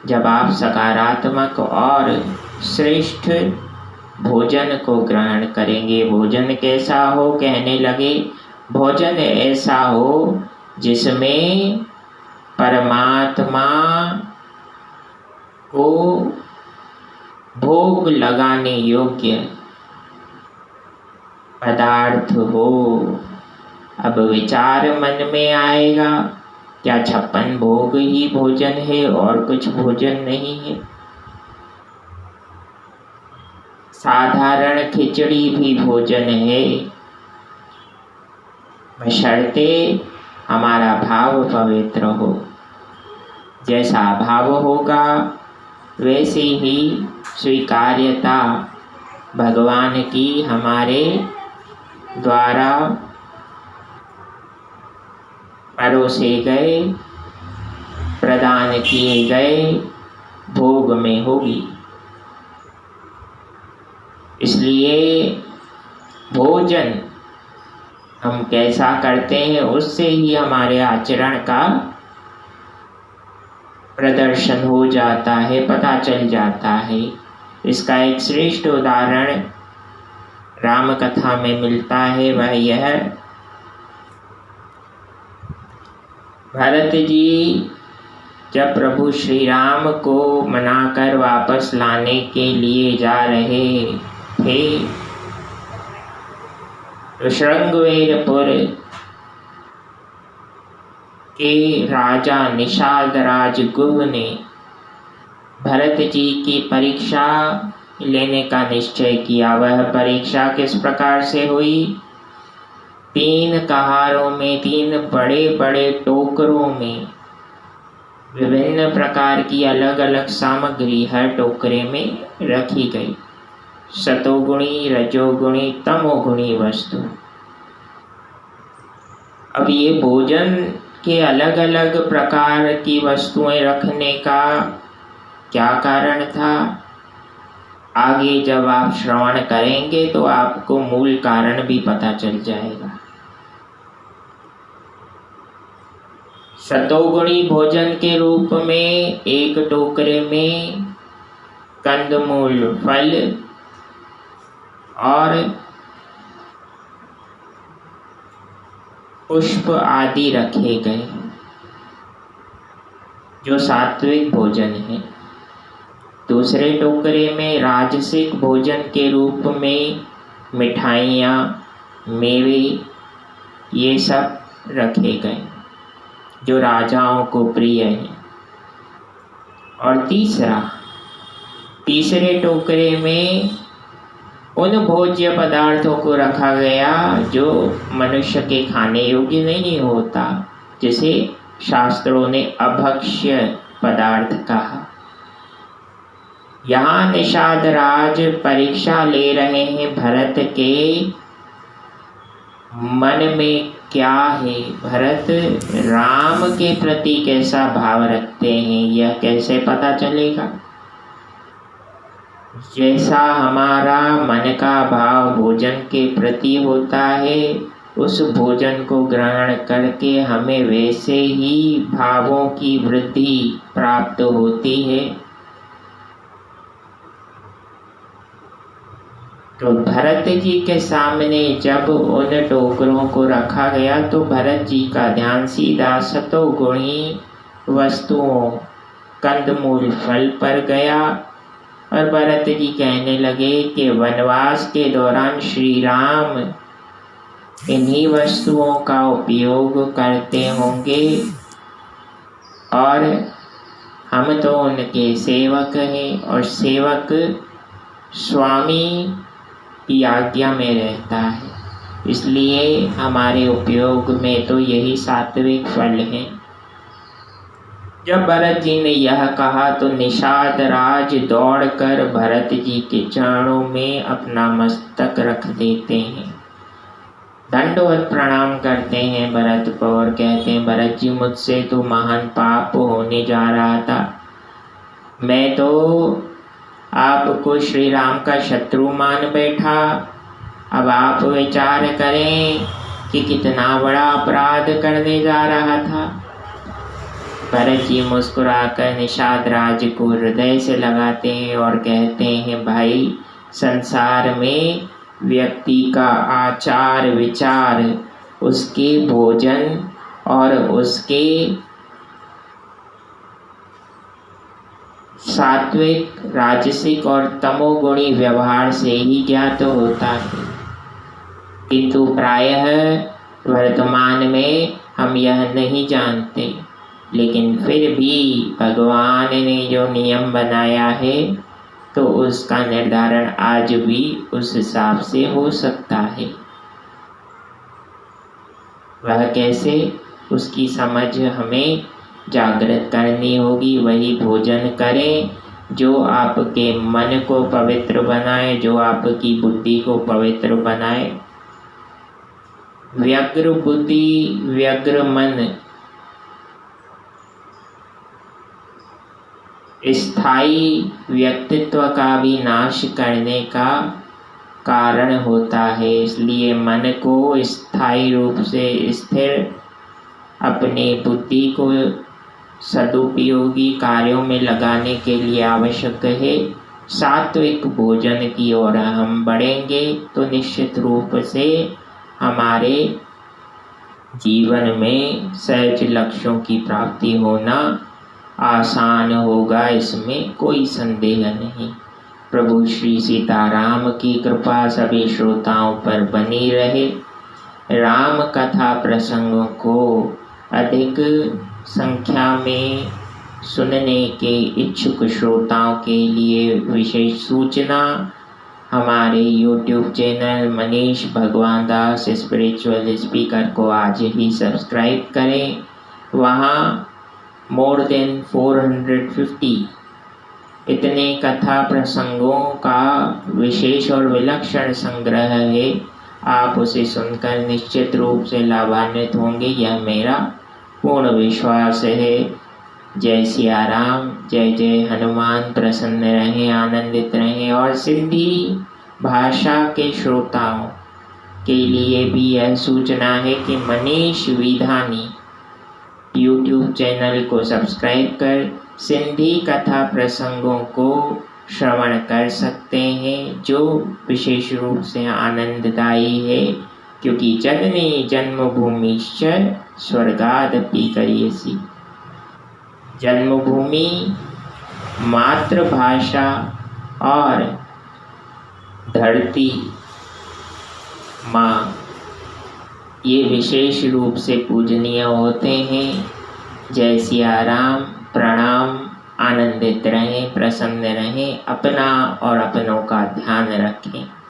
जब आप सकारात्मक और श्रेष्ठ भोजन को ग्रहण करेंगे। भोजन कैसा हो? कहने लगे भोजन ऐसा हो जिसमें परमात्मा को भोग लगाने योग्य पदार्थ हो। अब विचार मन में आएगा, क्या 56 भोग ही भोजन है और कुछ भोजन नहीं है? साधारण खिचड़ी भी भोजन है, बशर्ते हमारा भाव पवित्र हो। जैसा भाव होगा वैसी ही स्वीकार्यता भगवान की हमारे द्वारा परोसे गए, प्रदान किए गए भोग में होगी। इसलिए भोजन हम कैसा करते हैं उससे ही हमारे आचरण का प्रदर्शन हो जाता है, पता चल जाता है। इसका एक श्रेष्ठ उदाहरण राम कथा में मिलता है। वह यह, भरत जी जब प्रभु श्री राम को मनाकर वापस लाने के लिए जा रहे थे तो श्रृंगवेरपुर के राजा निषाद राज गुह ने भरत जी की परीक्षा लेने का निश्चय किया। वह परीक्षा किस प्रकार से हुई? 3 कहारों में, 3 बड़े बड़े टोकरों में विभिन्न प्रकार की अलग अलग सामग्री हर टोकरे में रखी गई। सतोगुणी, रजोगुणी, तमोगुणी वस्तु। अब ये भोजन के अलग अलग प्रकार की वस्तुएं रखने का क्या कारण था? आगे जब आप श्रवण करेंगे तो आपको मूल कारण भी पता चल जाएगा। सतोगुणी भोजन के रूप में एक टोकरे में कंदमूल, फल और पुष्प आदि रखे गए, जो सात्विक भोजन है। दूसरे टोकरे में राजसिक भोजन के रूप में मिठाइयाँ, मेवे, ये सब रखे गए जो राजाओं को प्रिय है। और तीसरे टोकरे में उन भोज्य पदार्थों को रखा गया जो मनुष्य के खाने योग्य नहीं होता, जिसे शास्त्रों ने अभक्ष्य पदार्थ कहा। यहाँ निषाद राज परीक्षा ले रहे हैं भरत के मन में क्या है, भरत राम के प्रति कैसा भाव रखते हैं, यह कैसे पता चलेगा? जैसा हमारा मन का भाव भोजन के प्रति होता है, उस भोजन को ग्रहण करके हमें वैसे ही भावों की वृद्धि प्राप्त होती है। तो भरत जी के सामने जब उन टोकरों को रखा गया तो भरत जी का ध्यान सीधा सतोगुणी वस्तुओं, कंदमूल, फल पर गया। और भरत जी कहने लगे कि वनवास के दौरान श्री राम इन्हीं वस्तुओं का उपयोग करते होंगे और हम तो उनके सेवक हैं, और सेवक स्वामी की आज्ञा में रहता है, इसलिए हमारे उपयोग में तो यही सात्विक फल है। जब भरत जी ने यह कहा तो निषाद राज दौड़कर भरत जी के चरणों में अपना मस्तक रख देते हैं, दंडवत प्रणाम करते हैं भरत को और कहते हैं, भरत जी मुझसे तो महान पाप होने जा रहा था। मैं तो आपको श्री राम का शत्रु मान बैठा। अब आप विचार करें कि कितना बड़ा अपराध करने जा रहा था। भरत जी मुस्कुराकर निषाद राज को हृदय से लगाते हैं और कहते हैं, भाई संसार में व्यक्ति का आचार विचार, उसके भोजन और उसके सात्विक, राजसिक और तमोगुणी व्यवहार से ही ज्ञात होता है। किंतु प्रायः वर्तमान में हम यह नहीं जानते, लेकिन फिर भी भगवान ने जो नियम बनाया है तो उसका निर्धारण आज भी उस हिसाब से हो सकता है। वह कैसे, उसकी समझ हमें जागृत करनी होगी। वही भोजन करें जो आपके मन को पवित्र बनाए, जो आपकी बुद्धि को पवित्र बनाए। व्यग्र बुद्धि, व्यग्र मन स्थायी व्यक्तित्व का भी नाश करने का कारण होता है। इसलिए मन को स्थायी रूप से स्थिर, अपनी बुद्धि को सदुपयोगी कार्यों में लगाने के लिए आवश्यक है। सात्विक भोजन की ओर हम बढ़ेंगे तो निश्चित रूप से हमारे जीवन में सहज लक्ष्यों की प्राप्ति होना आसान होगा, इसमें कोई संदेह नहीं। प्रभु श्री सीताराम की कृपा सभी श्रोताओं पर बनी रहे। राम कथा प्रसंगों को अधिक संख्या में सुनने के इच्छुक श्रोताओं के लिए विशेष सूचना, हमारे YouTube चैनल मनीष भगवान दास स्पिरिचुअल स्पीकर को आज ही सब्सक्राइब करें। वहाँ मोर देन 450 इतने कथा प्रसंगों का विशेष और विलक्षण संग्रह है। आप उसे सुनकर निश्चित रूप से लाभान्वित होंगे, यह मेरा पूर्ण विश्वास है। जय सिया राम, जय जय हनुमान। प्रसन्न रहें, आनंदित रहें। और सिंधी भाषा के श्रोताओं के लिए भी यह सूचना है कि मनीष विधानी YouTube चैनल को सब्सक्राइब कर सिंधी कथा प्रसंगों को श्रवण कर सकते हैं, जो विशेष रूप से आनंददायी है। क्योंकि जननी जन्मभूमिश्च स्वर्गादपि करियसी। जन्मभूमि, मातृभाषा और धरती माँ, ये विशेष रूप से पूजनीय होते हैं। जय सिया राम, प्रणाम। आनंदित रहें, प्रसन्न रहें, अपना और अपनों का ध्यान रखें।